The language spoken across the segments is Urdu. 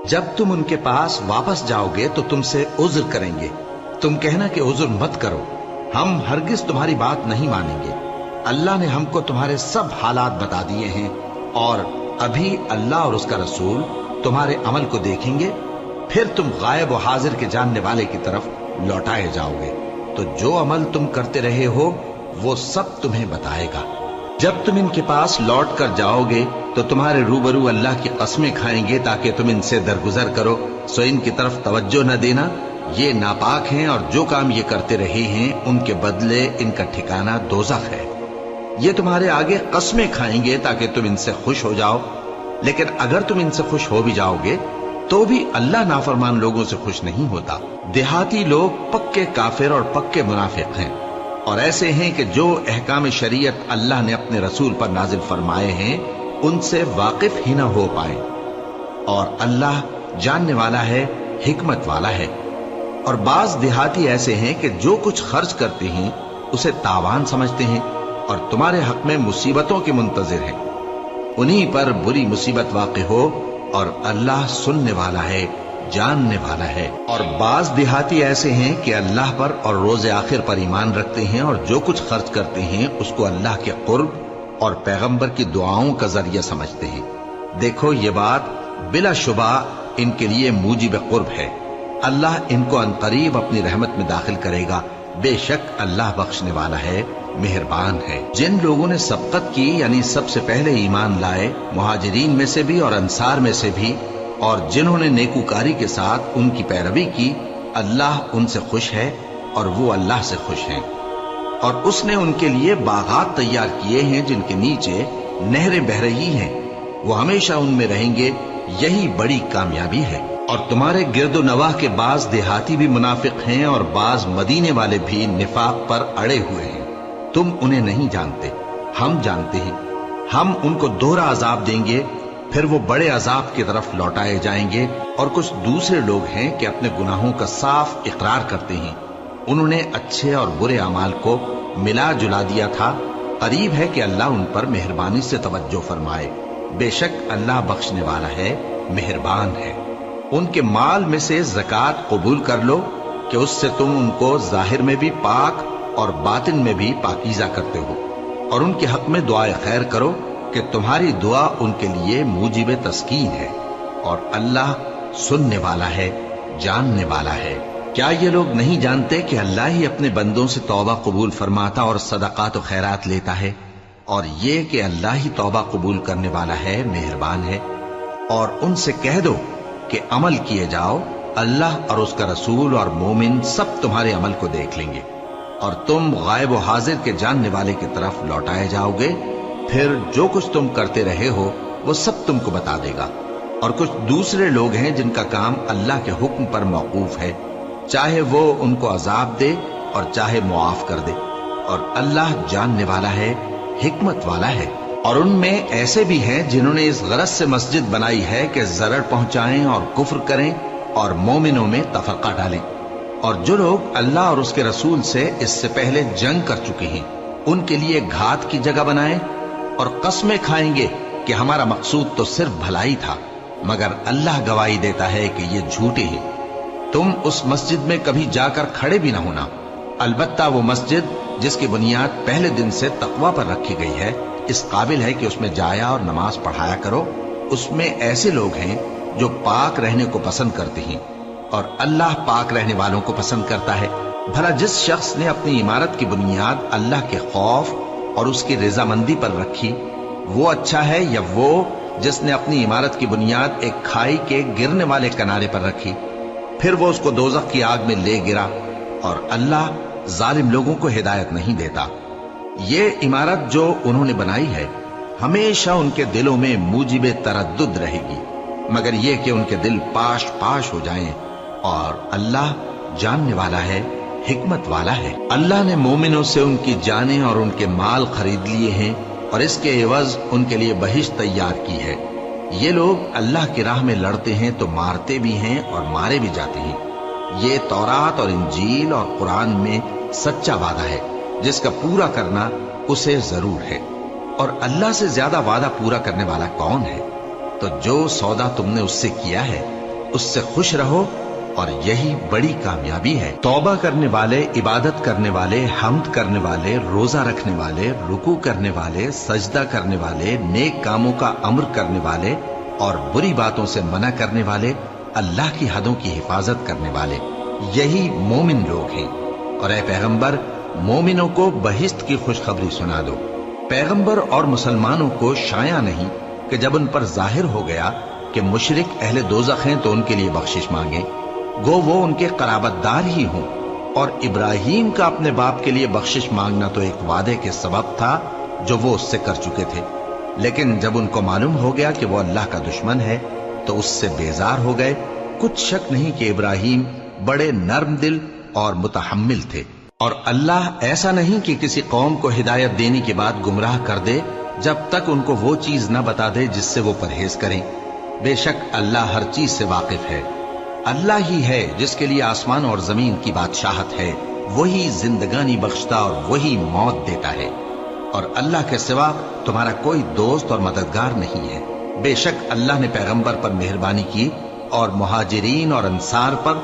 جب تم ان کے پاس واپس جاؤ گے تو تم سے عذر کریں گے، تم کہنا کہ عذر مت کرو، ہم ہرگز تمہاری بات نہیں مانیں گے۔ اللہ نے ہم کو تمہارے سب حالات بتا دیے ہیں، اور ابھی اللہ اور اس کا رسول تمہارے عمل کو دیکھیں گے، پھر تم غائب و حاضر کے جاننے والے کی طرف لوٹائے جاؤ گے، تو جو عمل تم کرتے رہے ہو وہ سب تمہیں بتائے گا۔ جب تم ان کے پاس لوٹ کر جاؤ گے تو تمہارے روبرو اللہ کی قسمیں کھائیں گے تاکہ تم ان سے درگزر کرو، سو ان کی طرف توجہ نہ دینا، یہ ناپاک ہیں اور جو کام یہ کرتے رہے ہیں ان کے بدلے ان کا ٹھکانہ دوزخ ہے۔ یہ تمہارے آگے قسمیں کھائیں گے تاکہ تم ان سے خوش ہو جاؤ، لیکن اگر تم ان سے خوش ہو بھی جاؤ گے تو بھی اللہ نافرمان لوگوں سے خوش نہیں ہوتا۔ دیہاتی لوگ پکے کافر اور پکے منافق ہیں، اور ایسے ہیں کہ جو احکام شریعت اللہ نے اپنے رسول پر نازل فرمائے ہیں ان سے واقف ہی نہ ہو پائیں، اور اللہ جاننے والا ہے، حکمت والا ہے۔ اور بعض دیہاتی ایسے ہیں کہ جو کچھ خرچ کرتے ہیں اسے تاوان سمجھتے ہیں اور تمہارے حق میں مصیبتوں کے منتظر ہیں، انہی پر بری مصیبت واقع ہو، اور اللہ سننے والا ہے، جاننے والا ہے۔ اور بعض دیہاتی ایسے ہیں کہ اللہ پر اور روز آخر پر ایمان رکھتے ہیں، اور جو کچھ خرچ کرتے ہیں اس کو اللہ کے قرب اور پیغمبر کی دعاؤں کا ذریعہ سمجھتے ہیں۔ دیکھو یہ بات بلا شبہ ان کے لیے موجب قرب ہے، اللہ ان کو عنقریب اپنی رحمت میں داخل کرے گا، بے شک اللہ بخشنے والا ہے، مہربان ہے۔ جن لوگوں نے سبقت کی یعنی سب سے پہلے ایمان لائے، مہاجرین میں سے بھی اور انصار میں سے بھی، اور جنہوں نے نیکوکاری کے ساتھ ان کی پیروی کی، اللہ ان سے خوش ہے اور وہ اللہ سے خوش ہیں۔ اور اس نے ان کے لیے باغات تیار کیے ہیں جن کے نیچے نہریں بہہ رہی ہیں، وہ ہمیشہ ان میں رہیں گے، یہی بڑی کامیابی ہے۔ اور تمہارے گرد و نواح کے بعض دیہاتی بھی منافق ہیں اور بعض مدینے والے بھی نفاق پر اڑے ہوئے ہیں، تم انہیں نہیں جانتے، ہم جانتے ہیں۔ ہم ان کو دوہرا عذاب دیں گے، پھر وہ بڑے عذاب کی طرف لوٹائے جائیں گے۔ اور کچھ دوسرے لوگ ہیں کہ اپنے گناہوں کا صاف اقرار کرتے ہیں، انہوں نے اچھے اور برے اعمال کو ملا جلا دیا تھا، قریب ہے کہ اللہ ان پر مہربانی سے توجہ فرمائے، بے شک اللہ بخشنے والا ہے، مہربان ہے۔ ان کے مال میں سے زکوٰۃ قبول کر لو کہ اس سے تم ان کو ظاہر میں بھی پاک اور باطن میں بھی پاکیزہ کرتے ہو، اور ان کے حق میں دعائے خیر کرو کہ تمہاری دعا ان کے لیے موجب تسکین ہے، اور اللہ سننے والا ہے، جاننے والا ہے۔ کیا یہ لوگ نہیں جانتے کہ اللہ ہی اپنے بندوں سے توبہ قبول فرماتا اور صدقات و خیرات لیتا ہے، اور یہ کہ اللہ ہی توبہ قبول کرنے والا ہے، مہربان ہے۔ اور ان سے کہہ دو کہ عمل کیے جاؤ، اللہ اور اس کا رسول اور مومن سب تمہارے عمل کو دیکھ لیں گے، اور تم غائب و حاضر کے جاننے والے کی طرف لوٹائے جاؤ گے، پھر جو کچھ تم کرتے رہے ہو وہ سب تم کو بتا دے گا۔ اور کچھ دوسرے لوگ ہیں جن کا کام اللہ کے حکم پر موقوف ہے، چاہے وہ ان کو عذاب دے اور چاہے معاف کر دے، اور اللہ جاننے والا ہے، حکمت والا ہے۔ اور ان میں ایسے بھی ہیں جنہوں نے اس غرض سے مسجد بنائی ہے کہ ضرر پہنچائیں اور کفر کریں اور مومنوں میں تفرقہ ڈالیں، اور جو لوگ اللہ اور اس کے رسول سے اس سے پہلے جنگ کر چکے ہیں ان کے لیے گھات کی جگہ بنائیں، اور قسمیں کھائیں گے کہ ہمارا مقصود تو صرف بھلائی تھا، مگر اللہ گواہی دیتا ہے کہ یہ جھوٹے ہیں۔ تم اس مسجد میں کبھی جا کر کھڑے بھی نہ ہونا، البتہ وہ مسجد جس کی بنیاد پہلے دن سے تقوی پر رکھی گئی ہے، اس قابل ہے کہ اس میں جایا اور نماز پڑھایا کرو۔ اس میں ایسے لوگ ہیں جو پاک رہنے کو پسند کرتے ہیں، اور اللہ پاک رہنے والوں کو پسند کرتا ہے۔ بھلا جس شخص نے اپنی عمارت کی بنیاد اللہ کے خوف اور اس کی رضامندی پر رکھی، وہ اچھا ہے یا وہ جس نے اپنی عمارت کی بنیاد ایک کھائی کے گرنے والے کنارے پر رکھی، پھر وہ اس کو دوزخ کی آگ میں لے گرا، اور اللہ ظالم لوگوں کو ہدایت نہیں دیتا۔ یہ عمارت جو انہوں نے بنائی ہے ہمیشہ ان کے دلوں میں موجب تردد رہے گی، مگر یہ کہ ان کے دل پاش پاش ہو جائیں، اور اللہ جاننے والا ہے، حکمت والا ہے۔ اللہ نے مومنوں سے ان کی جانیں اور ان کے مال خرید لیے ہیں، اور اس کے عوض ان کے لیے بہشت تیار کی ہے۔ یہ لوگ اللہ کی راہ میں لڑتے ہیں تو مارتے بھی ہیں اور مارے بھی جاتے ہیں۔ یہ تورات اور انجیل اور قرآن میں سچا وعدہ ہے جس کا پورا کرنا اسے ضرور ہے، اور اللہ سے زیادہ وعدہ پورا کرنے والا کون ہے؟ تو جو سودا تم نے اس سے کیا ہے اس سے خوش رہو اور یہی بڑی کامیابی ہے۔ توبہ کرنے والے، عبادت کرنے والے، حمد کرنے والے، روزہ رکھنے والے، رکوع کرنے والے، سجدہ کرنے والے، نیک کاموں کا امر کرنے والے اور بری باتوں سے منع کرنے والے، اللہ کی حدوں کی حفاظت کرنے والے، یہی مومن لوگ ہیں۔ اور اے پیغمبر، مومنوں کو بہشت کی خوشخبری سنا دو۔ پیغمبر اور مسلمانوں کو شایع نہیں کہ جب ان پر ظاہر ہو گیا کہ مشرک اہل دوزخ ہیں تو ان کے لیے بخشش مانگیں، گو وہ ان کے قرابت دار ہی ہوں۔ اور ابراہیم کا اپنے باپ کے لیے بخشش مانگنا تو ایک وعدے کے سبب تھا جو وہ اس سے کر چکے تھے، لیکن جب ان کو معلوم ہو گیا کہ وہ اللہ کا دشمن ہے تو اس سے بیزار ہو گئے۔ کچھ شک نہیں کہ ابراہیم بڑے نرم دل اور متحمل تھے، اور اللہ ایسا نہیں کہ کسی قوم کو ہدایت دینے کے بعد گمراہ کر دے جب تک ان کو وہ چیز نہ بتا دے جس سے وہ پرہیز کریں۔ بے شک اللہ ہر چیز سے واقف ہے۔ اللہ ہی ہے جس کے لیے آسمان اور زمین کی بادشاہت ہے، وہی زندگانی بخشتا اور وہی موت دیتا ہے، اور اللہ کے سوا تمہارا کوئی دوست اور مددگار نہیں ہے۔ بے شک اللہ نے پیغمبر پر مہربانی کی اور مہاجرین اور انصار پر،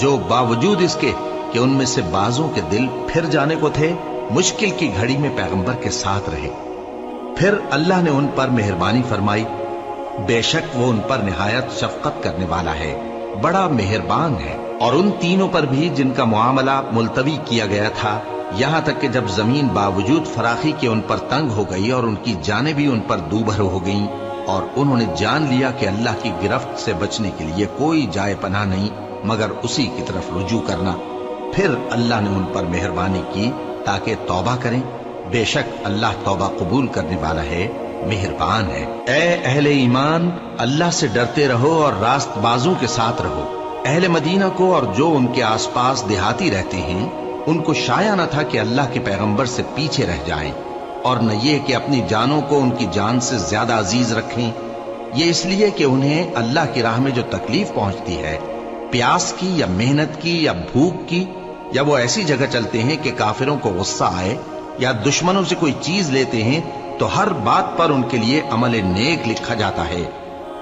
جو باوجود اس کے کہ ان میں سے بعضوں کے دل پھر جانے کو تھے، مشکل کی گھڑی میں پیغمبر کے ساتھ رہے۔ پھر اللہ نے ان پر مہربانی فرمائی، بے شک وہ ان پر نہایت شفقت کرنے والا ہے، بڑا مہربان ہے۔ اور ان تینوں پر بھی جن کا معاملہ ملتوی کیا گیا تھا، یہاں تک کہ جب زمین باوجود فراخی کے ان پر تنگ ہو گئی اور ان کی جانیں بھی ان پر دوبھر ہو گئیں، اور انہوں نے جان لیا کہ اللہ کی گرفت سے بچنے کے لیے کوئی جائے پناہ نہیں مگر اسی کی طرف رجوع کرنا، پھر اللہ نے ان پر مہربانی کی تاکہ توبہ کریں۔ بے شک اللہ توبہ قبول کرنے والا ہے، مہربان ہے۔ اے اہل ایمان، اللہ سے ڈرتے رہو اور راست بازوں کے ساتھ رہو۔ اہل مدینہ کو اور جو ان کے آس پاس دیہاتی رہتے ہیں، ان کو شایع نہ تھا کہ اللہ کے پیغمبر سے پیچھے رہ جائیں، اور نہ یہ کہ اپنی جانوں کو ان کی جان سے زیادہ عزیز رکھیں۔ یہ اس لیے کہ انہیں اللہ کی راہ میں جو تکلیف پہنچتی ہے، پیاس کی یا محنت کی یا بھوک کی، یا وہ ایسی جگہ چلتے ہیں کہ کافروں کو غصہ آئے، یا دشمنوں سے کوئی چیز لیتے ہیں، تو ہر بات پر ان کے لیے عمل نیک لکھا جاتا ہے۔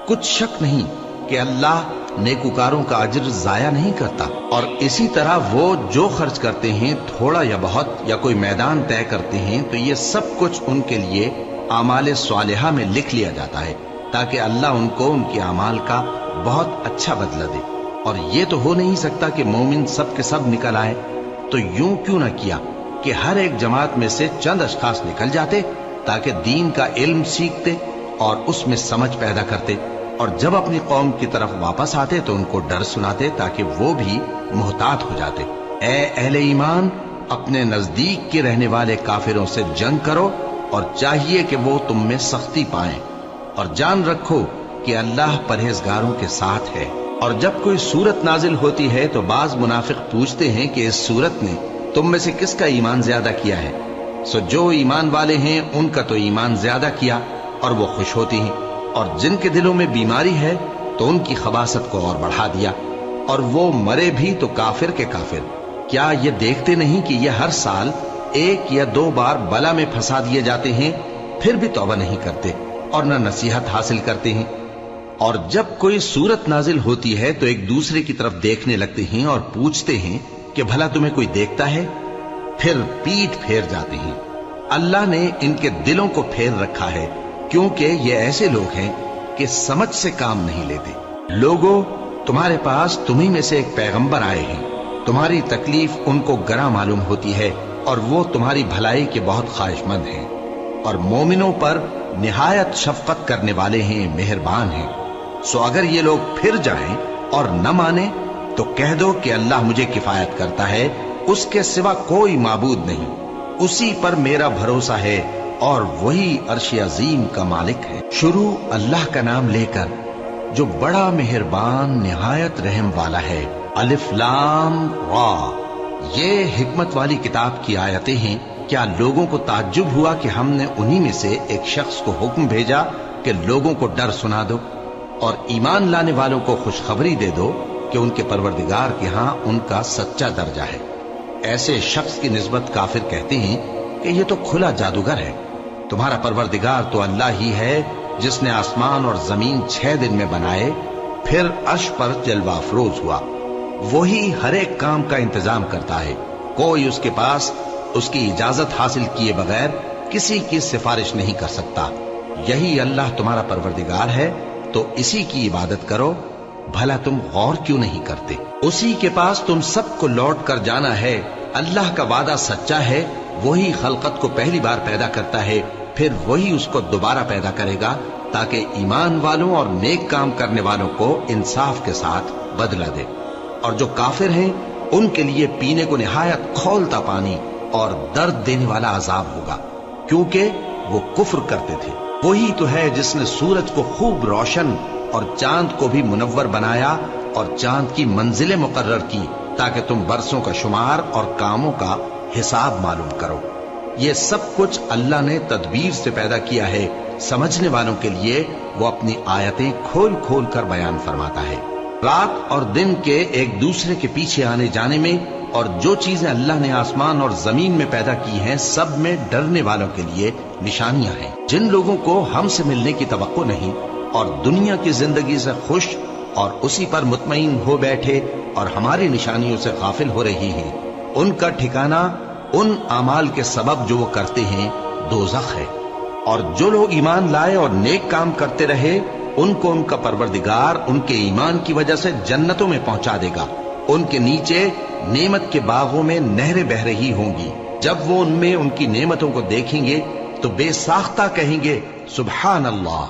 کچھ شک نہیں کہ اللہ نیکوکاروں کا اجر ضائع نہیں کرتا۔ اور اسی طرح وہ جو خرچ کرتے ہیں، تھوڑا یا بہت، یا کوئی میدان طے کرتے ہیں، تو یہ سب کچھ ان کے لیے اعمال صالحہ میں لکھ لیا جاتا ہے، تاکہ اللہ ان کو ان کے اعمال کا بہت اچھا بدلہ دے۔ اور یہ تو ہو نہیں سکتا کہ مومن سب کے سب نکل آئے، تو یوں کیوں نہ کیا کہ ہر ایک جماعت میں سے چند اشخاص نکل جاتے تاکہ دین کا علم سیکھتے اور اس میں سمجھ پیدا کرتے، اور جب اپنی قوم کی طرف واپس آتے تو ان کو ڈر سناتے تاکہ وہ بھی محتاط ہو جاتے۔ اے اہل ایمان، اپنے نزدیک کے رہنے والے کافروں سے جنگ کرو، اور چاہیے کہ وہ تم میں سختی پائیں، اور جان رکھو کہ اللہ پرہیزگاروں کے ساتھ ہے۔ اور جب کوئی سورت نازل ہوتی ہے تو بعض منافق پوچھتے ہیں کہ اس سورت نے تم میں سے کس کا ایمان زیادہ کیا ہے؟ سو جو ایمان والے ہیں ان کا تو ایمان زیادہ کیا، اور وہ خوش ہوتی ہیں، اور جن کے دلوں میں بیماری ہے تو ان کی خباثت کو اور بڑھا دیا، اور وہ مرے بھی تو کافر کے کافر۔ کیا یہ دیکھتے نہیں کہ یہ ہر سال 1 یا 2 بار بلا میں پھنسا دیے جاتے ہیں، پھر بھی توبہ نہیں کرتے اور نہ نصیحت حاصل کرتے ہیں؟ اور جب کوئی صورت نازل ہوتی ہے تو ایک دوسرے کی طرف دیکھنے لگتے ہیں اور پوچھتے ہیں کہ بھلا تمہیں کوئی دیکھتا ہے؟ پھر پیٹھ پھیر جاتے ہیں۔ اللہ نے ان کے دلوں کو پھیر رکھا ہے، کیونکہ یہ ایسے لوگ ہیں کہ سمجھ سے کام نہیں لیتے۔ لوگوں، تمہارے پاس تمہیں میں سے ایک پیغمبر آئے ہیں، تمہاری تکلیف ان کو گراں معلوم ہوتی ہے، اور وہ تمہاری بھلائی کے بہت خواہش مند ہیں، اور مومنوں پر نہایت شفقت کرنے والے ہیں، مہربان ہیں۔ سو اگر یہ لوگ پھر جائیں اور نہ مانیں تو کہہ دو کہ اللہ مجھے کفایت کرتا ہے، اس کے سوا کوئی معبود نہیں، اسی پر میرا بھروسہ ہے، اور وہی عرش عظیم کا مالک ہے۔ شروع اللہ کا نام لے کر جو بڑا مہربان نہایت رحم والا ہے۔ الف لام را، یہ حکمت والی کتاب کی آیتیں ہیں۔ کیا لوگوں کو تعجب ہوا کہ ہم نے انہی میں سے ایک شخص کو حکم بھیجا کہ لوگوں کو ڈر سنا دو اور ایمان لانے والوں کو خوشخبری دے دو کہ ان کے پروردگار کے ہاں ان کا سچا درجہ ہے۔ ایسے شخص کی نسبت کافر کہتے ہیں کہ یہ تو کھلا جادوگر ہے۔ تمہارا پروردگار تو اللہ ہی ہے جس نے آسمان اور زمین 6 دن میں بنائے، پھر عرش پر جلوہ افروز ہوا۔ وہی ہر ایک کام کا انتظام کرتا ہے، کوئی اس کے پاس اس کی اجازت حاصل کیے بغیر کسی کی سفارش نہیں کر سکتا۔ یہی اللہ تمہارا پروردگار ہے، تو اسی کی عبادت کرو، بھلا تم غور کیوں نہیں کرتے؟ اسی کے پاس تم سب کو لوٹ کر جانا ہے۔ اللہ کا وعدہ سچا ہے، وہی خلقت کو پہلی بار پیدا کرتا ہے، پھر وہی اس کو دوبارہ پیدا کرے گا تاکہ ایمان والوں اور نیک کام کرنے والوں کو انصاف کے ساتھ بدلہ دے۔ اور جو کافر ہیں ان کے لیے پینے کو نہایت کھولتا پانی اور درد دینے والا عذاب ہوگا، کیونکہ وہ کفر کرتے تھے۔ وہی تو ہے جس نے سورج کو خوب روشن اور چاند کو بھی منور بنایا اور چاند کی منزلیں مقرر کی تاکہ تم برسوں کا شمار اور کاموں کا حساب معلوم کرو۔ یہ سب کچھ اللہ نے تدبیر سے پیدا کیا ہے، سمجھنے والوں کے لیے وہ اپنی آیتیں کھول کھول کر بیان فرماتا ہے۔ رات اور دن کے ایک دوسرے کے پیچھے آنے جانے میں اور جو چیزیں اللہ نے آسمان اور زمین میں پیدا کی ہیں سب میں ڈرنے والوں کے لیے نشانیاں ہیں۔ جن لوگوں کو ہم سے ملنے کی توقع نہیں اور دنیا کی زندگی سے خوش اور اسی پر مطمئن ہو بیٹھے اور ہماری نشانیوں سے غافل ہو رہی ہیں، ان کا ٹھکانہ ان اعمال کے سبب جو وہ کرتے ہیں دوزخ ہے۔ اور جو لوگ ایمان لائے اور نیک کام کرتے رہے ان کو ان کا پروردگار ان کے ایمان کی وجہ سے جنتوں میں پہنچا دے گا، ان کے نیچے نعمت کے باغوں میں نہریں بہہ رہی ہوں گی۔ جب وہ ان میں ان کی نعمتوں کو دیکھیں گے تو بے ساختہ کہیں گے سبحان اللہ،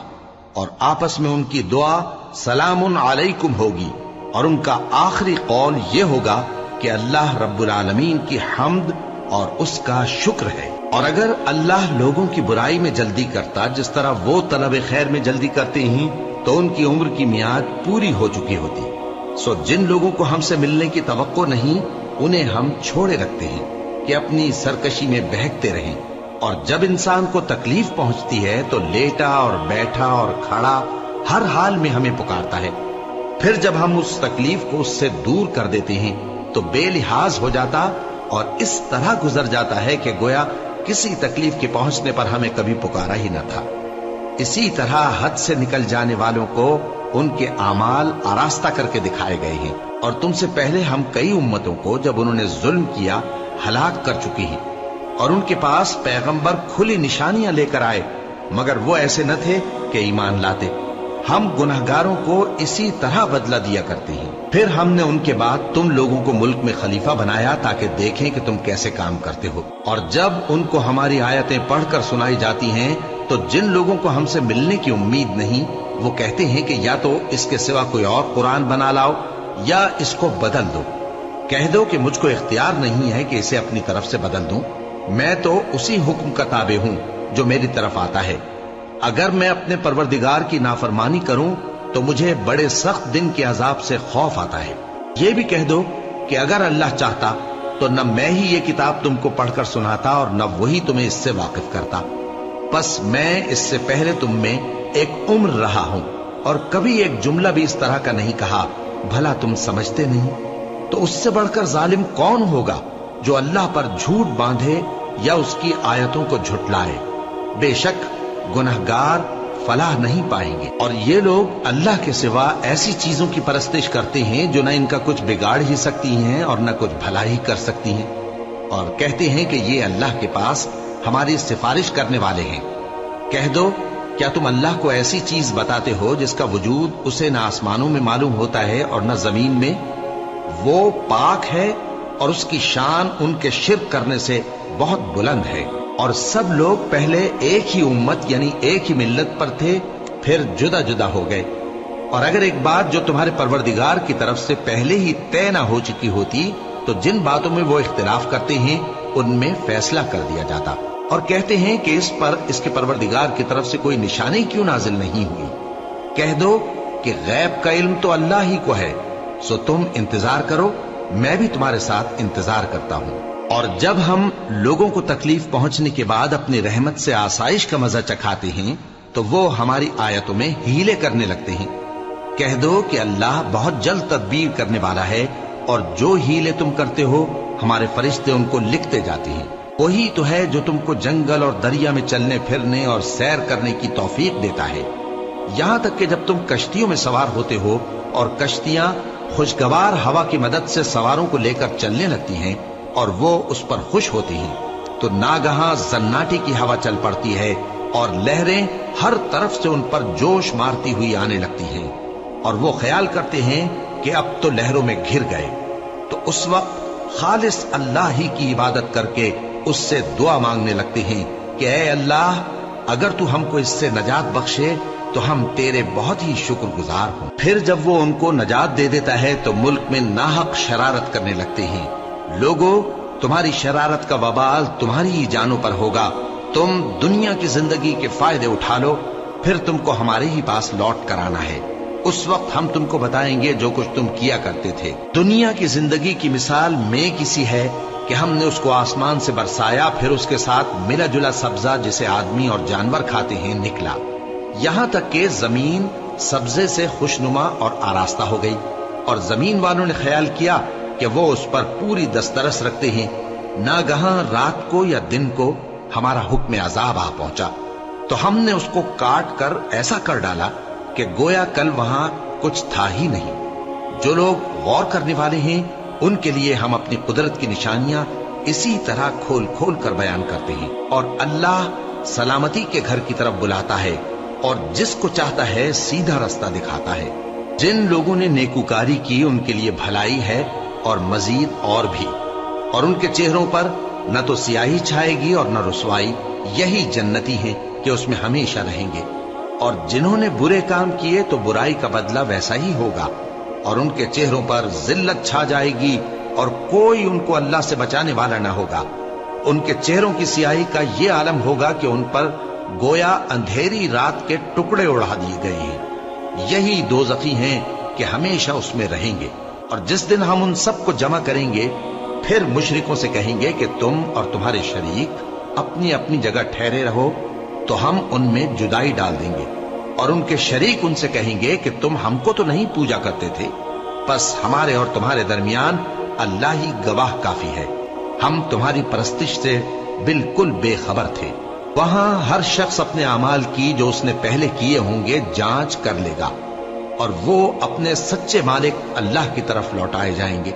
اور آپس میں ان کی دعا سلام علیکم ہوگی، اور ان کا آخری قول یہ ہوگا کہ اللہ رب العالمین کی حمد اور اس کا شکر ہے۔ اور اگر اللہ لوگوں کی برائی میں جلدی کرتا جس طرح وہ طلب خیر میں جلدی کرتے ہیں تو ان کی عمر کی میعاد پوری ہو چکی ہوتی۔ سو جن لوگوں کو ہم سے ملنے کی توقع نہیں انہیں ہم چھوڑے رکھتے ہیں کہ اپنی سرکشی میں بہکتے رہیں، اور جب انسان کو تکلیف پہنچتی ہے تو لیٹا اور بیٹھا اور کھڑا ہر حال میں ہمیں پکارتا ہے۔ پھر جب ہم اس تکلیف کو اس سے دور کر دیتے ہیں تو بے لحاظ ہو جاتا اور اس طرح گزر جاتا ہے کہ گویا کسی تکلیف کے پہنچنے پر ہمیں کبھی پکارا ہی نہ تھا۔ اسی طرح حد سے نکل جانے والوں کو ان کے اعمال آراستہ کر کے دکھائے گئے ہیں، اور تم سے پہلے ہم کئی امتوں کو جب انہوں نے ظلم کیا ہلاک کر چکی ہیں، اور ان کے پاس پیغمبر کھلی نشانیاں لے کر آئے مگر وہ ایسے نہ تھے کہ ایمان لاتے۔ ہم گنہگاروں کو اسی طرح بدلہ دیا کرتے ہیں۔ پھر ہم نے ان کے بعد تم لوگوں کو ملک میں خلیفہ بنایا تاکہ دیکھیں کہ تم کیسے کام کرتے ہو، اور جب ان کو ہماری آیتیں پڑھ کر سنائی جاتی ہیں تو جن لوگوں کو ہم سے ملنے کی امید نہیں وہ کہتے ہیں کہ یا تو اس کے سوا کوئی اور قرآن بنا لاؤ یا اس کو بدل دو۔ کہہ دو کہ مجھ کو اختیار نہیں ہے کہ اسے اپنی طرف سے بدل دوں، میں تو اسی حکم کا تابع ہوں جو میری طرف آتا ہے۔ اگر میں اپنے پروردگار کی نافرمانی کروں تو مجھے بڑے سخت دن کے عذاب سے خوف آتا ہے۔ یہ بھی کہہ دو کہ اگر اللہ چاہتا تو نہ میں ہی یہ کتاب تم کو پڑھ کر سناتا اور نہ وہی تمہیں اس سے واقف کرتا، بس میں اس سے پہلے تم میں ایک عمر رہا ہوں اور کبھی ایک جملہ بھی اس طرح کا نہیں کہا، بھلا تم سمجھتے نہیں؟ تو اس سے بڑھ کر ظالم کون ہوگا جو اللہ پر جھوٹ باندھے یا اس کی آیتوں کو جھٹلائے؟ بے شک گنہگار فلاح نہیں پائیں گے۔ اور یہ لوگ اللہ کے سوا ایسی چیزوں کی پرستش کرتے ہیں جو نہ ان کا کچھ بگاڑ ہی سکتی ہیں اور نہ کچھ بھلا ہی کر سکتی ہیں، اور کہتے ہیں کہ یہ اللہ کے پاس ہماری سفارش کرنے والے ہیں۔ کہہ دو کیا تم اللہ کو ایسی چیز بتاتے ہو جس کا وجود اسے نہ آسمانوں میں معلوم ہوتا ہے اور نہ زمین میں؟ وہ پاک ہے اور اس کی شان ان کے شرک کرنے سے بہت بلند ہے۔ اور سب لوگ پہلے ایک ہی امت یعنی ایک ہی ملت پر تھے، پھر جدا جدا ہو گئے۔ اور اگر ایک بات جو تمہارے پروردگار کی طرف سے پہلے ہی طے نہ ہو چکی ہوتی تو جن باتوں میں وہ اختلاف کرتے ہیں ان میں فیصلہ کر دیا جاتا۔ اور کہتے ہیں کہ اس پر اس کے پروردگار کی طرف سے کوئی نشانی کیوں نازل نہیں ہوئی؟ کہہ دو کہ غیب کا علم تو اللہ ہی کو ہے، سو تم انتظار کرو، میں بھی تمہارے ساتھ انتظار کرتا ہوں۔ اور جب ہم لوگوں کو تکلیف پہنچنے کے بعد اپنی رحمت سے آسائش کا مزہ چکھاتے ہیں تو وہ ہماری آیتوں میں ہیلے کرنے لگتے ہیں۔ کہہ دو کہ اللہ بہت جلد تدبیر کرنے والا ہے، اور جو ہیلے تم کرتے ہو ہمارے فرشتے ان کو لکھتے جاتے ہیں۔ وہی تو ہے جو تم کو جنگل اور دریا میں چلنے پھرنے اور سیر کرنے کی توفیق دیتا ہے۔ یہاں تک کہ جب تم کشتیوں میں سوار ہوتے ہو اور کشتیاں خوشگوار ہوا کی مدد سے سواروں کو لے کر چلنے لگتی ہیں اور وہ اس پر خوش ہوتی ہیں، تو ناگہاں زناٹی کی ہوا چل پڑتی ہے اور لہریں ہر طرف سے ان پر جوش مارتی ہوئی آنے لگتی ہیں، اور وہ خیال کرتے ہیں کہ اب تو لہروں میں گھر گئے۔ تو اس وقت خالص اللہ ہی کی عبادت کر کے اس سے دعا مانگنے لگتے ہیں کہ اے اللہ، اگر تو ہم کو اس سے نجات بخشے تو ہم تیرے بہت ہی شکر گزار ہوں۔ پھر جب وہ ان کو نجات دے دیتا ہے تو ملک میں ناحق شرارت کرنے لگتے ہیں۔ لوگو، تمہاری شرارت کا وبال تمہاری ہی جانوں پر ہوگا، تم دنیا کی زندگی کے فائدے اٹھا لو، پھر تم کو ہمارے ہی پاس لوٹ کر آنا ہے، اس وقت ہم تم کو بتائیں گے جو کچھ تم کیا کرتے تھے۔ دنیا کی زندگی کی مثال میں کسی ہے کہ ہم نے اس کو آسمان سے برسایا، پھر اس کے ساتھ ملا جلا سبزہ جسے آدمی اور جانور کھاتے ہیں نکلا، یہاں تک کہ زمین سبزے سے خوشنما اور آراستہ ہو گئی، اور زمین والوں نے خیال کیا کہ وہ اس پر پوری دسترس رکھتے ہیں۔ ناگہاں رات کو یا دن کو ہمارا حکم عذاب آ پہنچا تو ہم نے اس کو کاٹ کر ایسا کر ڈالا کہ گویا کل وہاں کچھ تھا ہی نہیں۔ جو لوگ غور کرنے والے ہیں ان کے لیے ہم اپنی قدرت کی نشانیاں اسی طرح کھول کھول کر بیان کرتے ہیں، اور اللہ سلامتی کے گھر کی طرف بلاتا ہے اور جس کو چاہتا ہے سیدھا رستہ دکھاتا ہے۔ جن لوگوں نے نیکوکاری کی ان کے لیے بھلائی ہے اور مزید اور بھی، اور ان کے چہروں پر نہ تو سیاہی چھائے گی اور نہ رسوائی، یہی جنتی ہیں کہ اس میں ہمیشہ رہیں گے۔ اور جنہوں نے برے کام کیے تو برائی کا بدلہ ویسا ہی ہوگا، اور ان کے چہروں پر ذلت چھا جائے گی اور کوئی ان کو اللہ سے بچانے والا نہ ہوگا۔ ان کے چہروں کی سیاہی کا یہ عالم ہوگا کہ ان پر گویا اندھیری رات کے ٹکڑے اڑا دیے گئے ہیں۔ یہی دوزخی ہیں کہ ہمیشہ اس میں رہیں گے۔ اور جس دن ہم ان سب کو جمع کریں گے پھر مشرکوں سے کہیں گے کہ تم اور تمہارے شریک اپنی اپنی جگہ ٹھہرے رہو تو ہم ان میں جدائی ڈال دیں گے، اور ان کے شریک ان سے کہیں گے کہ تم ہم کو تو نہیں پوجا کرتے تھے، بس ہمارے اور تمہارے درمیان اللہ ہی گواہ کافی ہے، ہم تمہاری پرستش سے بالکل بے خبر تھے۔ وہاں ہر شخص اپنے اعمال کی جو اس نے پہلے کیے ہوں گے جانچ کر لے گا، اور وہ اپنے سچے مالک اللہ کی طرف لوٹائے جائیں گے،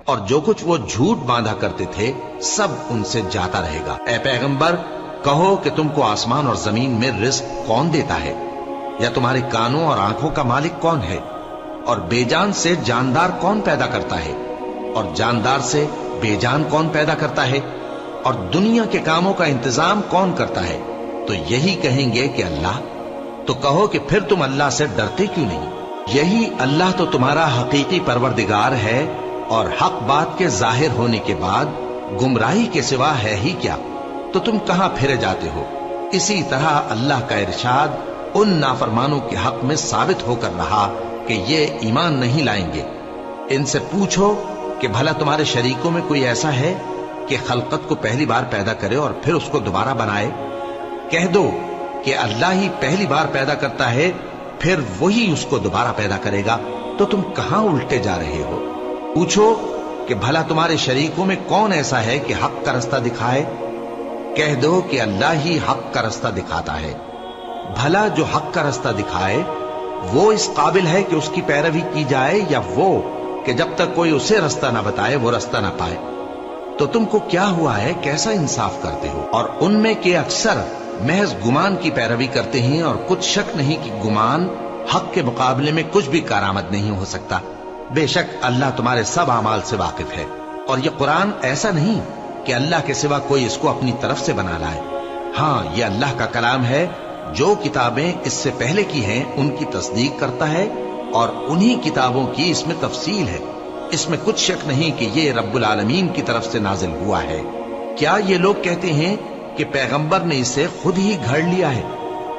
اور جو کچھ وہ جھوٹ باندھا کرتے تھے سب ان سے جاتا رہے گا۔ اے پیغمبر، کہو کہ تم کو آسمان اور زمین میں رزق کون دیتا ہے، یا تمہارے کانوں اور آنکھوں کا مالک کون ہے، اور بے جان سے جاندار کون پیدا کرتا ہے، اور جاندار سے بے جان کون پیدا کرتا ہے، اور دنیا کے کاموں کا انتظام کون کرتا ہے؟ تو یہی کہیں گے کہ اللہ۔ تو کہو کہ پھر تم اللہ سے ڈرتے کیوں نہیں؟ یہی اللہ تو تمہارا حقیقی پروردگار ہے، اور حق بات کے ظاہر ہونے کے بعد گمراہی کے سوا ہے ہی کیا؟ تو تم کہاں پھرے جاتے ہو؟ اسی طرح اللہ کا ارشاد ان نافرمانوں کے حق میں ثابت ہو کر رہا کہ یہ ایمان نہیں لائیں گے۔ ان سے پوچھو کہ بھلا تمہارے شریکوں میں کوئی ایسا ہے کہ خلقت کو پہلی بار پیدا کرے اور پھر اس کو دوبارہ بنائے؟ کہہ دو کہ اللہ ہی پہلی بار پیدا کرتا ہے، پھر وہی اس کو دوبارہ پیدا کرے گا، تو تم کہاں الٹے جا رہے ہو؟ پوچھو کہ بھلا تمہارے شریکوں میں کون ایسا ہے کہ حق کا رستہ دکھائے؟ کہہ دو کہ اللہ ہی حق کا رستہ دکھاتا ہے۔ بھلا جو حق کا رستہ دکھائے وہ اس قابل ہے کہ اس کی پیروی کی جائے، یا وہ کہ جب تک کوئی اسے رستہ نہ بتائے وہ رستہ نہ پائے؟ تو تم کو کیا ہوا ہے، کیسا انصاف کرتے ہو؟ اور ان میں کے اکثر محض گمان کی پیروی کرتے ہیں، اور کچھ شک نہیں کہ گمان حق کے مقابلے میں کچھ بھی کارآمد نہیں ہو سکتا۔ بے شک اللہ تمہارے سب اعمال سے واقف ہے، اور یہ قرآن ایسا نہیں کہ اللہ کے سوا کوئی اس کو اپنی طرف سے بنا لائے۔ ہاں، یہ اللہ کا کلام ہے، جو کتابیں اس سے پہلے کی ہیں ان کی تصدیق کرتا ہے، اور انہی کتابوں کی اس میں تفصیل ہے۔ اس میں کچھ شک نہیں کہ یہ رب العالمین کی طرف سے نازل ہوا ہے۔ کیا یہ لوگ کہتے ہیں کہ پیغمبر نے اسے خود ہی گھڑ لیا ہے؟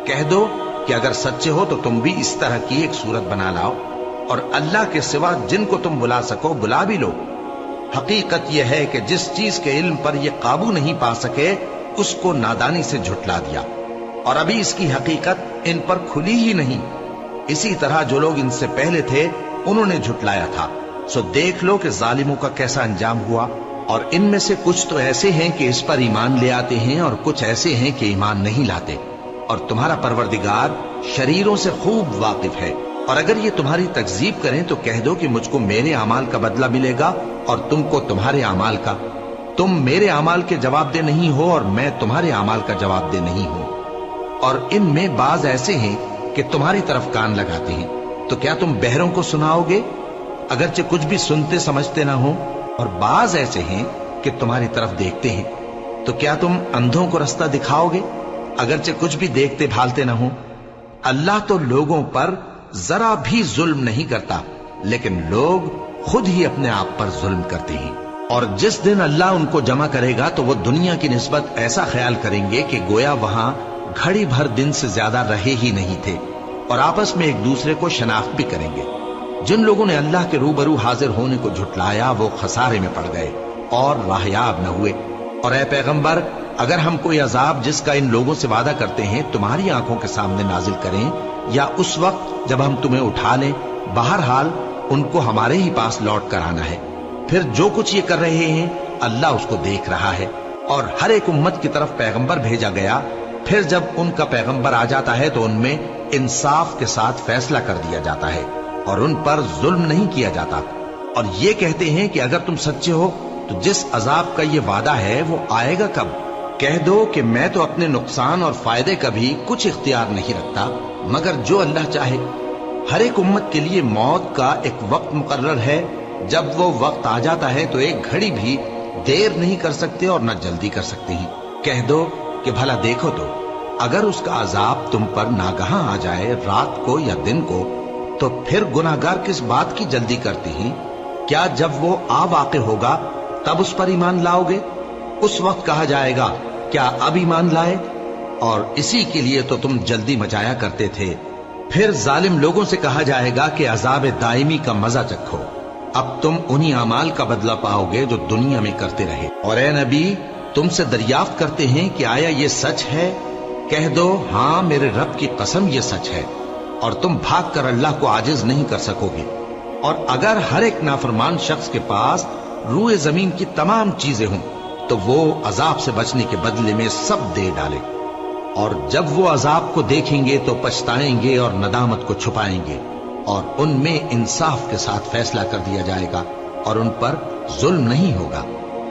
کہہ دو کہ اگر سچے ہو تو تم بھی اس طرح کی ایک صورت بنا لاؤ، اور اللہ کے سوا جن کو تم بلا سکو بلا بھی لو۔ حقیقت یہ ہے کہ جس چیز کے علم پر یہ قابو نہیں پا سکے اس کو نادانی سے جھٹلا دیا، اور ابھی اس کی حقیقت ان پر کھلی ہی نہیں۔ اسی طرح جو لوگ ان سے پہلے تھے انہوں نے جھٹلایا تھا، سو دیکھ لو کہ ظالموں کا کیسا انجام ہوا۔ اور ان میں سے کچھ تو ایسے ہیں کہ اس پر ایمان لے آتے ہیں، اور کچھ ایسے ہیں کہ ایمان نہیں لاتے۔ اور تمہارا پروردگار شریروں سے خوب واقف ہے۔ اور اگر یہ تمہاری تکذیب کریں تو کہہ دو کہ مجھ کو میرے اعمال کا بدلہ ملے گا اور تم کو تمہارے اعمال کا۔ تم میرے اعمال کے جواب دہ نہیں ہو اور میں تمہارے اعمال کا جواب دہ نہیں ہوں۔ اور ان میں بعض ایسے ہیں کہ تمہاری طرف کان لگاتے ہیں، تو کیا تم بہروں کو سناؤ گے اگرچہ کچھ بھی سنتے سمجھتے نہ ہو؟ اور بعض ایسے ہیں کہ تمہاری طرف دیکھتے ہیں، تو کیا تم اندھوں کو رستہ دکھاؤ گے اگرچہ کچھ بھی دیکھتے بھالتے نہ ہو؟ اللہ تو لوگوں پر ذرا بھی ظلم نہیں کرتا، لیکن لوگ خود ہی اپنے آپ پر ظلم کرتے ہیں۔ اور جس دن اللہ ان کو جمع کرے گا تو وہ دنیا کی نسبت ایسا خیال کریں گے کہ گویا وہاں گھڑی بھر دن سے زیادہ رہے ہی نہیں تھے، اور آپس میں ایک دوسرے کو شناخت بھی کریں گے۔ جن لوگوں نے اللہ کے روبرو حاضر ہونے کو جھٹلایا وہ خسارے میں پڑ گئے اور راہیاب نہ ہوئے۔ اور اے پیغمبر، اگر ہم کوئی عذاب جس کا ان لوگوں سے وعدہ کرتے ہیں تمہاری آنکھوں کے سامنے نازل کریں یا اس وقت جب ہم تمہیں اٹھا لیں، بہرحال ان کو ہمارے ہی پاس لوٹ کر آنا ہے۔ پھر جو کچھ یہ کر رہے ہیں اللہ اس کو دیکھ رہا ہے۔ اور ہر ایک امت کی طرف پیغمبر بھیجا گیا، پھر جب ان کا پیغمبر آ جاتا ہے تو ان میں انصاف کے ساتھ فیصلہ کر دیا جاتا ہے اور ان پر ظلم نہیں کیا جاتا۔ اور یہ کہتے ہیں کہ اگر تم سچے ہو تو جس عذاب کا یہ وعدہ ہے وہ آئے گا کب؟ کہہ دو کہ میں تو اپنے نقصان اور فائدے کا بھی کچھ اختیار نہیں رکھتا مگر جو اللہ چاہے۔ ہر ایک امت کے لیے موت کا ایک وقت مقرر ہے، جب وہ وقت آ جاتا ہے تو ایک گھڑی بھی دیر نہیں کر سکتے اور نہ جلدی کر سکتے ہیں۔ کہہ دو کہ بھلا دیکھو تو اگر اس کا عذاب تم پر ناگہاں آ جائے رات کو یا دن کو تو پھر گناہگار کس بات کی جلدی کرتے ہیں؟ کیا جب وہ آ واقع ہوگا تب اس پر ایمان لاؤ گے؟ اس وقت کہا جائے گا کیا اب ایمان لائے؟ اور اسی کے لیے تو تم جلدی مچایا کرتے تھے۔ پھر ظالم لوگوں سے کہا جائے گا کہ عذاب دائمی کا مزہ چکھو، اب تم انہی اعمال کا بدلہ پاؤ گے جو دنیا میں کرتے رہے۔ اور اے نبی، تم سے دریافت کرتے ہیں کہ آیا یہ سچ ہے؟ کہہ دو ہاں میرے رب کی قسم یہ سچ ہے، اور تم بھاگ کر اللہ کو عاجز نہیں کر سکو گے۔ اور اگر ہر ایک نافرمان شخص کے پاس روئے زمین کی تمام چیزیں ہوں تو وہ عذاب سے بچنے کے بدلے میں سب دے ڈالے، اور جب وہ عذاب کو دیکھیں گے تو پچھتائیں گے اور ندامت کو چھپائیں گے، اور ان میں انصاف کے ساتھ فیصلہ کر دیا جائے گا اور ان پر ظلم نہیں ہوگا۔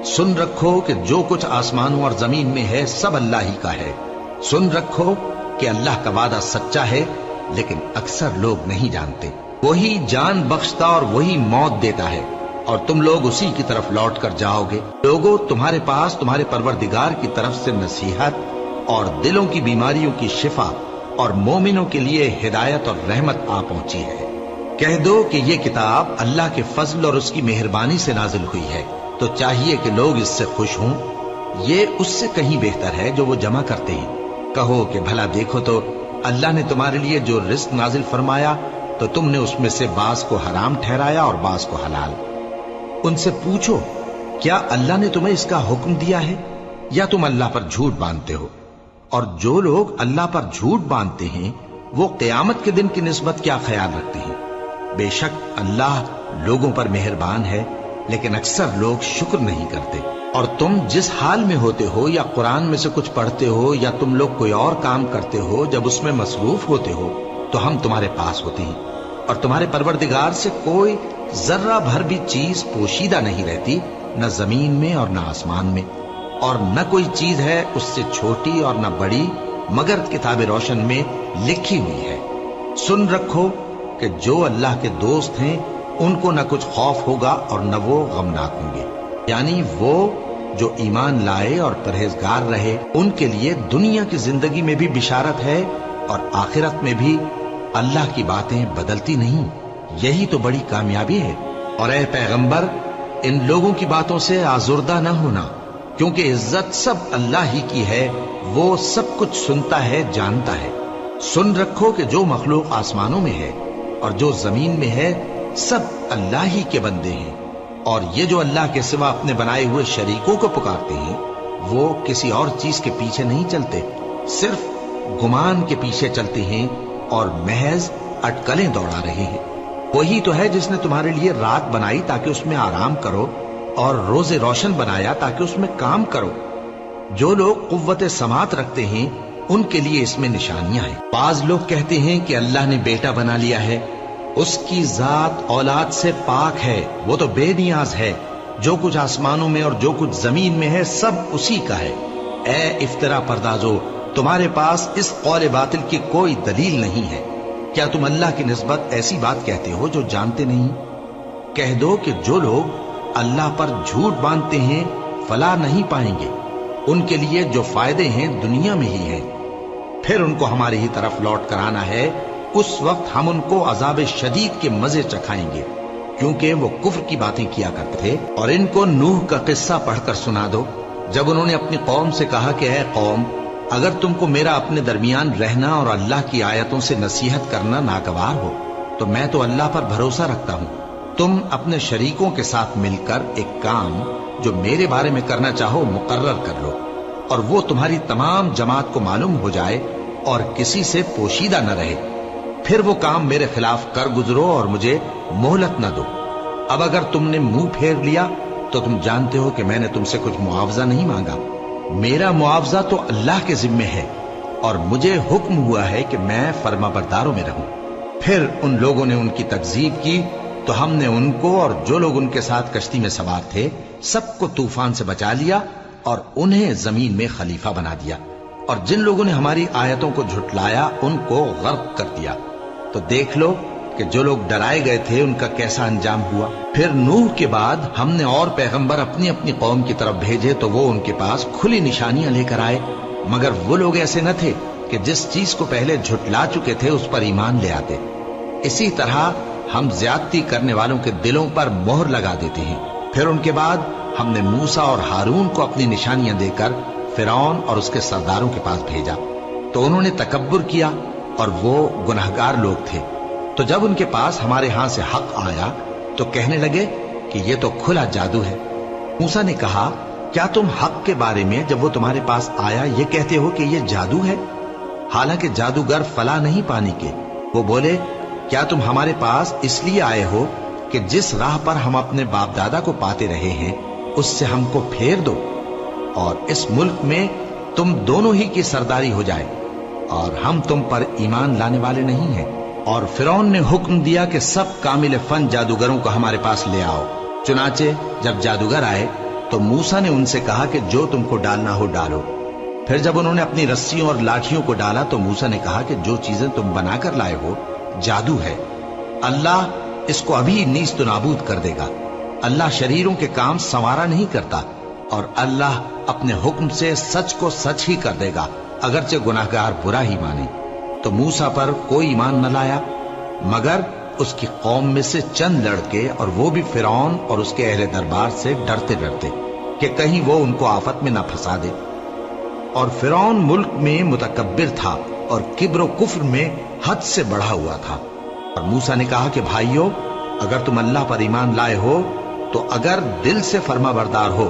سن رکھو کہ جو کچھ آسمانوں اور زمین میں ہے سب اللہ ہی کا ہے۔ سن رکھو کہ اللہ کا وعدہ سچا ہے، لیکن اکثر لوگ نہیں جانتے۔ وہی جان بخشتا اور وہی موت دیتا ہے، اور تم لوگ اسی کی طرف لوٹ کر جاؤ گے۔ لوگوں، تمہارے پاس تمہارے پروردگار کی طرف سے نصیحت اور دلوں کی بیماریوں کی شفا اور مومنوں کے لیے ہدایت اور رحمت آ پہنچی ہے۔ کہہ دو کہ یہ کتاب اللہ کے فضل اور اس کی مہربانی سے نازل ہوئی ہے، تو چاہیے کہ لوگ اس سے خوش ہوں۔ یہ اس سے کہیں بہتر ہے جو وہ جمع کرتے ہیں۔ کہو کہ بھلا دیکھو تو اللہ نے تمہارے لیے جو رزق نازل فرمایا تو تم نے اس میں سے بعض کو حرام ٹھہرایا اور بعض کو حلال۔ ان سے پوچھو کیا اللہ نے تمہیں اس کا حکم دیا ہے یا تم اللہ پر جھوٹ باندھتے ہو؟ اور جو لوگ اللہ پر جھوٹ باندھتے ہیں وہ قیامت کے دن کی نسبت کیا خیال رکھتے ہیں؟ بے شک اللہ لوگوں پر مہربان ہے، لیکن اکثر لوگ شکر نہیں کرتے۔ اور تم جس حال میں ہوتے ہو یا قرآن میں سے کچھ پڑھتے ہو یا تم لوگ کوئی اور کام کرتے ہو، جب اس میں مصروف ہوتے ہو تو ہم تمہارے پاس ہوتے ہیں، اور تمہارے پروردگار سے کوئی ذرہ بھر بھی چیز پوشیدہ نہیں رہتی، نہ زمین میں اور نہ آسمان میں، اور نہ کوئی چیز ہے اس سے چھوٹی اور نہ بڑی مگر کتاب روشن میں لکھی ہوئی ہے۔ سن رکھو کہ جو اللہ کے دوست ہیں ان کو نہ کچھ خوف ہوگا اور نہ وہ غمناک ہوں گے، یعنی وہ جو ایمان لائے اور پرہیزگار رہے ان کے لیے دنیا کی زندگی میں بھی بشارت ہے اور آخرت میں بھی۔ اللہ کی باتیں بدلتی نہیں، یہی تو بڑی کامیابی ہے۔ اور اے پیغمبر، ان لوگوں کی باتوں سے آزردہ نہ ہونا، کیونکہ عزت سب اللہ ہی کی ہے، وہ سب کچھ سنتا ہے، جانتا ہے۔ سن رکھو کہ جو مخلوق آسمانوں میں ہے اور جو زمین میں ہے سب اللہ ہی کے بندے ہیں، اور یہ جو اللہ کے سوا اپنے بنائے ہوئے شریکوں کو پکارتے ہیں وہ کسی اور چیز کے پیچھے نہیں چلتے، صرف گمان کے پیچھے چلتے ہیں اور محض اٹکلیں دوڑا رہے ہیں۔ وہی تو ہے جس نے تمہارے لیے رات بنائی تاکہ اس میں آرام کرو اور روز روشن بنایا تاکہ اس میں کام کرو۔ جو لوگ قوت سماعت رکھتے ہیں ان کے لیے اس میں نشانیاں ہیں۔ بعض لوگ کہتے ہیں کہ اللہ نے بیٹا بنا لیا ہے، اس کی ذات اولاد سے پاک ہے، وہ تو بے نیاز ہے، جو کچھ آسمانوں میں اور جو کچھ زمین میں ہے سب اسی کا ہے۔ اے افترا پردازو، تمہارے پاس اس قول باطل کی کوئی دلیل نہیں ہے۔ کیا تم اللہ کی نسبت ایسی بات کہتے ہو جو جانتے نہیں؟ کہہ دو کہ جو لوگ اللہ پر جھوٹ باندھتے ہیں فلاح نہیں پائیں گے، ان کے لیے جو فائدے ہیں دنیا میں ہی ہیں، پھر ان کو ہماری ہی طرف لوٹ کر آنا ہے، اس وقت ہم ان کو عذاب شدید کے مزے چکھائیں گے، کیونکہ وہ کفر کی باتیں کیا کرتے تھے۔ اور ان کو نوح کا قصہ پڑھ کر سنا دو، جب انہوں نے اپنی قوم سے کہا کہ اے قوم، اگر تم کو میرا اپنے درمیان رہنا اور اللہ کی آیتوں سے نصیحت کرنا ناگوار ہو تو میں تو اللہ پر بھروسہ رکھتا ہوں، تم اپنے شریکوں کے ساتھ مل کر ایک کام جو میرے بارے میں کرنا چاہو مقرر کر لو، اور وہ تمہاری تمام جماعت کو معلوم ہو جائے اور کسی سے پوشیدہ نہ رہے، پھر وہ کام میرے خلاف کر گزرو اور مجھے مہلت نہ دو۔ اب اگر تم نے منہ پھیر لیا تو تم جانتے ہو کہ میں نے تم سے کچھ معاوضہ نہیں مانگا، میرا معاوضہ تو اللہ کے ذمے ہے، اور مجھے حکم ہوا ہے کہ میں فرما برداروں میں رہوں۔ پھر ان لوگوں نے ان کی تکذیب کی تو ہم نے ان کو اور جو لوگ ان کے ساتھ کشتی میں سوار تھے سب کو طوفان سے بچا لیا اور انہیں زمین میں خلیفہ بنا دیا، اور جن لوگوں نے ہماری آیتوں کو جھٹلایا ان کو غرق کر دیا۔ تو دیکھ لو کہ جو لوگ ڈرائے گئے تھے ان کا کیسا انجام ہوا۔ پھر نوح کے بعد ہم نے اور پیغمبر اپنی اپنی قوم کی طرف بھیجے تو وہ ان کے پاس کھلی نشانیاں لے کر آئے، مگر وہ لوگ ایسے نہ تھے کہ جس چیز کو پہلے جھٹلا چکے تھے اس پر ایمان لے آتے۔ اسی طرح ہم زیادتی کرنے والوں کے دلوں پر مہر لگا دیتے ہیں۔ پھر ان کے بعد ہم نے موسیٰ اور ہارون کو اپنی نشانیاں دے کر فرعون اور اس کے سرداروں کے پاس بھیجا، تو انہوں نے تکبر کیا اور وہ گناہگار لوگ تھے۔ تو جب ان کے پاس ہمارے ہاں سے حق آیا تو کہنے لگے کہ یہ تو کھلا جادو ہے۔ موسیٰ نے کہا، کیا تم حق کے بارے میں جب وہ تمہارے پاس آیا یہ کہتے ہو کہ یہ جادو ہے؟ حالانکہ جادوگر فلاح نہیں پانے کے۔ وہ بولے، کیا تم ہمارے پاس اس لیے آئے ہو کہ جس راہ پر ہم اپنے باپ دادا کو پاتے رہے ہیں اس سے ہم کو پھیر دو، اور اس ملک میں تم دونوں ہی کی سرداری ہو جائے، اور ہم تم پر ایمان لانے والے نہیں ہیں؟ اور فرعون نے حکم دیا کہ سب کامل فن جادوگروں کو ہمارے پاس لے آؤ۔ چنانچہ جب جادوگر آئے تو موسیٰ نے ان سے کہا کہ جو تم کو ڈالنا ہو ڈالو۔ پھر جب انہوں نے اپنی رسیوں اور لاٹھیوں کو ڈالا تو موسیٰ نے کہا کہ جو چیزیں تم بنا کر لائے ہو جادو ہے، اللہ اس کو ابھی نیست و نابود کر دے گا۔ اللہ شریروں کے کام سنوارا نہیں کرتا، اور اللہ اپنے حکم سے سچ کو سچ ہی کر دے گا، اگرچہ گناہگار برا ہی مانے۔ تو موسیٰ پر کوئی ایمان نہ لایا مگر اس کی قوم میں سے چند لڑکے، اور وہ بھی فرعون اور اس کے اہل دربار سے ڈرتے ڈرتے کہ کہیں وہ ان کو آفت میں نہ پھنسا دے۔ اور فرعون ملک میں متکبر تھا اور کبر و کفر میں حد سے بڑھا ہوا تھا۔ اور موسیٰ نے کہا کہ بھائیو، اگر تم اللہ پر ایمان لائے ہو تو اگر دل سے فرما بردار ہو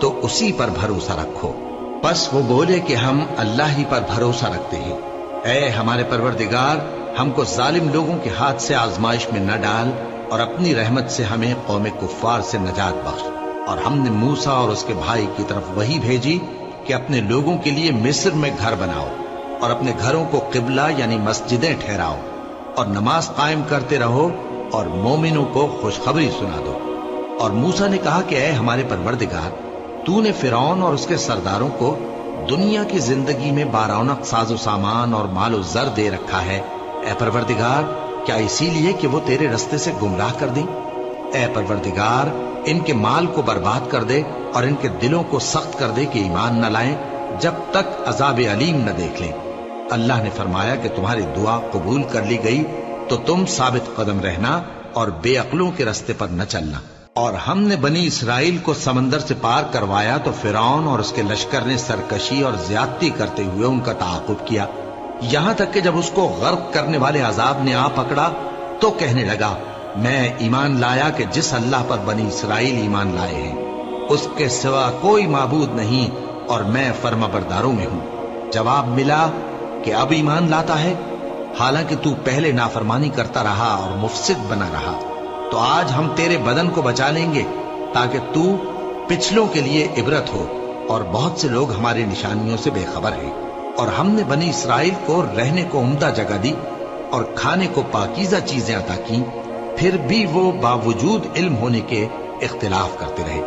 تو اسی پر بھروسہ رکھو۔ بس وہ بولے کہ ہم اللہ ہی پر بھروسہ رکھتے ہیں۔ اے ہمارے پروردگار، ہم کو ظالم لوگوں کے ہاتھ سے آزمائش میں نہ ڈال، اور اپنی رحمت سے ہمیں قوم کفار سے نجات بخش۔ اور ہم نے موسیٰ اور اس کے بھائی کی طرف وحی بھیجی کہ اپنے لوگوں کے لیے مصر میں گھر بناؤ، اور اپنے گھروں کو قبلہ یعنی مسجدیں ٹھہراؤ، اور نماز قائم کرتے رہو، اور مومنوں کو خوشخبری سنا دو۔ اور موسیٰ نے کہا کہ اے ہمارے پروردگار، تو نے فرعون اور اس کے سرداروں کو دنیا کی زندگی میں بارونق ساز و سامان اور مال و زر دے رکھا ہے، اے پروردگار کیا اسی لیے کہ وہ تیرے رستے سے گمراہ کر دیں؟ اے پروردگار ان کے مال کو برباد کر دے اور ان کے دلوں کو سخت کر دے کہ ایمان نہ لائیں جب تک عذاب علیم نہ دیکھ لیں۔ اللہ نے فرمایا کہ تمہاری دعا قبول کر لی گئی تو تم ثابت قدم رہنا اور بے عقلوں کے رستے پر نہ چلنا۔ اور ہم نے بنی اسرائیل کو سمندر سے پار کروایا تو فرعون اور اس کے لشکر نے سرکشی اور زیادتی کرتے ہوئے ان کا تعاقب کیا، یہاں تک کہ جب اس کو غرق کرنے والے عذاب نے آ پکڑا تو کہنے لگا، میں ایمان لایا کہ جس اللہ پر بنی اسرائیل ایمان لائے ہیں اس کے سوا کوئی معبود نہیں، اور میں فرما برداروں میں ہوں۔ جواب ملا کہ اب ایمان لاتا ہے، حالانکہ تو پہلے نافرمانی کرتا رہا اور مفسد بنا رہا، تو آج ہم تیرے بدن کو بچا لیں گے تاکہ تو پچھلوں کے لیے عبرت ہو، اور بہت سے لوگ ہماری نشانیوں سے بے خبر ہیں۔ اور ہم نے بنی اسرائیل کو رہنے کو عمدہ جگہ دی اور کھانے کو پاکیزہ چیزیں عطا کی، پھر بھی وہ باوجود علم ہونے کے اختلاف کرتے رہے۔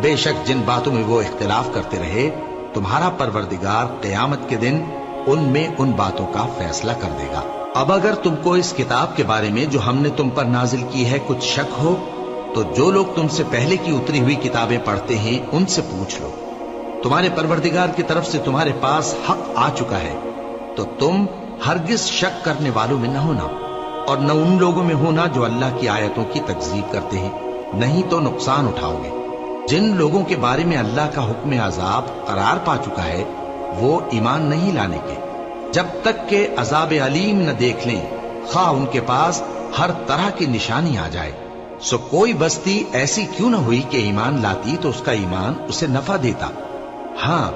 بے شک جن باتوں میں وہ اختلاف کرتے رہے تمہارا پروردگار قیامت کے دن ان میں ان باتوں کا فیصلہ کر دے گا۔ اب اگر تم کو اس کتاب کے بارے میں جو ہم نے تم پر نازل کی ہے کچھ شک ہو تو جو لوگ تم سے پہلے کی اتری ہوئی کتابیں پڑھتے ہیں ان سے پوچھ لو، تمہارے پروردگار کی طرف سے تمہارے پاس حق آ چکا ہے تو تم ہرگز شک کرنے والوں میں نہ ہونا، اور نہ ان لوگوں میں ہونا جو اللہ کی آیتوں کی تکذیب کرتے ہیں، نہیں تو نقصان اٹھاؤ گے۔ جن لوگوں کے بارے میں اللہ کا حکم عذاب قرار پا چکا ہے وہ ایمان نہیں لانے کے جب تک کہ عذاب علیم نہ دیکھ لیں، خواہ ان کے پاس ہر طرح کی نشانی آ جائے۔ سو کوئی بستی ایسی کیوں نہ ہوئی کہ ایمان لاتی تو اس کا ایمان اسے نفع دیتا۔ ہاں،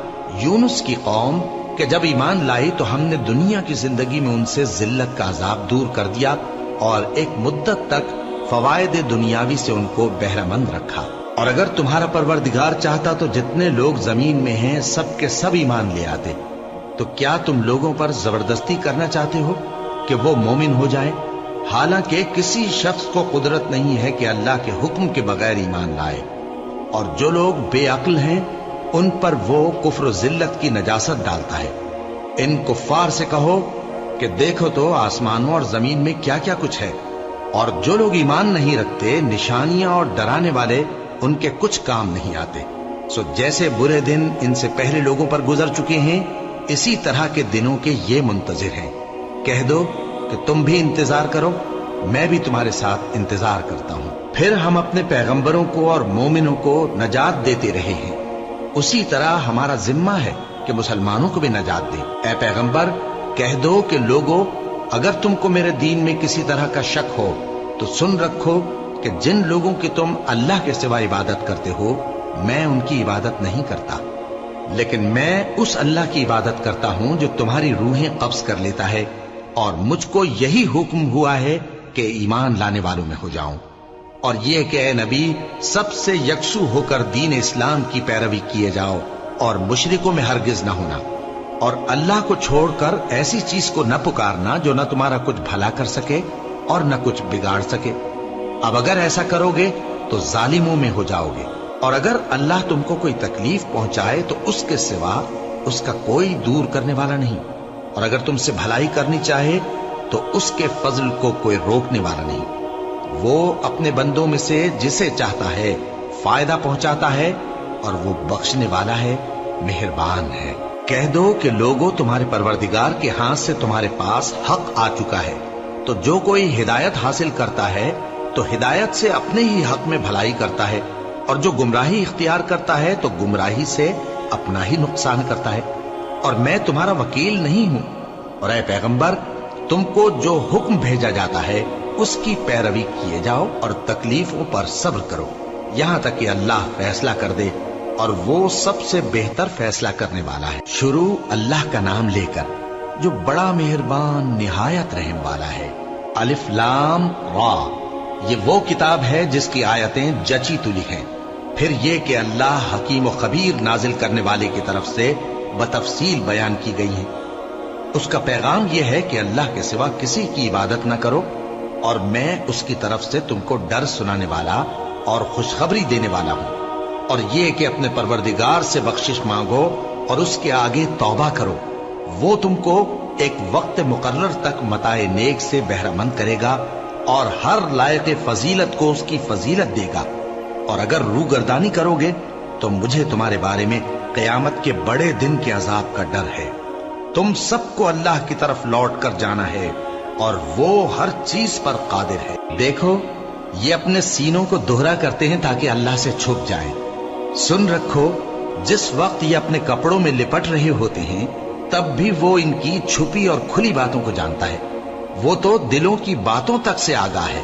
یونس کی قوم کہ جب ایمان لائی تو ہم نے دنیا کی زندگی میں ان سے ذلت کا عذاب دور کر دیا اور ایک مدت تک فوائد دنیاوی سے ان کو بہرہ مند رکھا۔ اور اگر تمہارا پروردگار چاہتا تو جتنے لوگ زمین میں ہیں سب کے سب ایمان لے آتے، تو کیا تم لوگوں پر زبردستی کرنا چاہتے ہو کہ وہ مومن ہو جائے؟ حالانکہ کسی شخص کو قدرت نہیں ہے کہ اللہ کے حکم کے بغیر ایمان لائے، اور جو لوگ بے عقل ہیں ان پر وہ کفر و ذلت کی نجاست ڈالتا ہے۔ ان کفار سے کہو کہ دیکھو تو آسمانوں اور زمین میں کیا کیا کچھ ہے، اور جو لوگ ایمان نہیں رکھتے نشانیاں اور ڈرانے والے ان کے کچھ کام نہیں آتے۔ سو جیسے برے دن ان سے پہلے لوگوں پر گزر چکے ہیں اسی طرح کے دنوں کے یہ منتظر ہیں۔ کہہ دو کہ تم بھی انتظار کرو، میں بھی تمہارے ساتھ انتظار کرتا ہوں۔ پھر ہم اپنے پیغمبروں کو اور مومنوں کو نجات دیتے رہے ہیں، اسی طرح ہمارا ذمہ ہے کہ مسلمانوں کو بھی نجات دیں۔ اے پیغمبر کہہ دو کہ لوگو اگر تم کو میرے دین میں کسی طرح کا شک ہو تو سن رکھو کہ جن لوگوں کی تم اللہ کے سوا عبادت کرتے ہو میں ان کی عبادت نہیں کرتا، لیکن میں اس اللہ کی عبادت کرتا ہوں جو تمہاری روحیں قبض کر لیتا ہے، اور مجھ کو یہی حکم ہوا ہے کہ ایمان لانے والوں میں ہو جاؤں، اور یہ کہ اے نبی سب سے یکسو ہو کر دین اسلام کی پیروی کیے جاؤ اور مشرکوں میں ہرگز نہ ہونا، اور اللہ کو چھوڑ کر ایسی چیز کو نہ پکارنا جو نہ تمہارا کچھ بھلا کر سکے اور نہ کچھ بگاڑ سکے۔ اب اگر ایسا کرو گے تو ظالموں میں ہو جاؤ گے، اور اگر اللہ تم کو کوئی تکلیف پہنچائے تو اس کے سوا اس کا کوئی دور کرنے والا نہیں، اور اگر تم سے بھلائی کرنی چاہے تو اس کے فضل کو کوئی روکنے والا نہیں۔ وہ اپنے بندوں میں سے جسے چاہتا ہے فائدہ پہنچاتا ہے، اور وہ بخشنے والا ہے، مہربان ہے۔ کہہ دو کہ لوگوں تمہارے پروردگار کے ہاتھ سے تمہارے پاس حق آ چکا ہے، تو جو کوئی ہدایت حاصل کرتا ہے تو ہدایت سے اپنے ہی حق میں بھلائی کرتا ہے، اور جو گمراہی اختیار کرتا ہے تو گمراہی سے اپنا ہی نقصان کرتا ہے، اور میں تمہارا وکیل نہیں ہوں۔ اور اے پیغمبر تم کو جو حکم بھیجا جاتا ہے اس کی پیروی کیے جاؤ اور تکلیفوں پر صبر کرو یہاں تک کہ اللہ فیصلہ کر دے، اور وہ سب سے بہتر فیصلہ کرنے والا ہے۔ شروع اللہ کا نام لے کر جو بڑا مہربان نہایت رحم والا ہے۔ الف لام را، یہ وہ کتاب ہے جس کی آیتیں جچی تلی ہیں۔ پھر یہ کہ اللہ حکیم و خبیر نازل کرنے والے کی طرف سے بتفصیل بیان کی گئی ہیں۔ اس کا پیغام یہ ہے کہ اللہ کے سوا کسی کی عبادت نہ کرو، اور میں اس کی طرف سے تم کو ڈر سنانے والا اور خوشخبری دینے والا ہوں، اور یہ کہ اپنے پروردگار سے بخشش مانگو اور اس کے آگے توبہ کرو، وہ تم کو ایک وقت مقرر تک متاع نیک سے بہرہ مند کرے گا، اور ہر لائق فضیلت کو اس کی فضیلت دے گا۔ اور اگر روگردانی کرو گے تو مجھے تمہارے بارے میں قیامت کے بڑے دن کے عذاب کا ڈر ہے۔ تم سب کو اللہ کی طرف لوٹ کر جانا ہے، اور وہ ہر چیز پر قادر ہے۔ دیکھو یہ اپنے سینوں کو دوہرا کرتے ہیں تاکہ اللہ سے چھپ جائیں۔ سن رکھو جس وقت یہ اپنے کپڑوں میں لپٹ رہے ہوتے ہیں تب بھی وہ ان کی چھپی اور کھلی باتوں کو جانتا ہے، وہ تو دلوں کی باتوں تک سے آگاہ ہے۔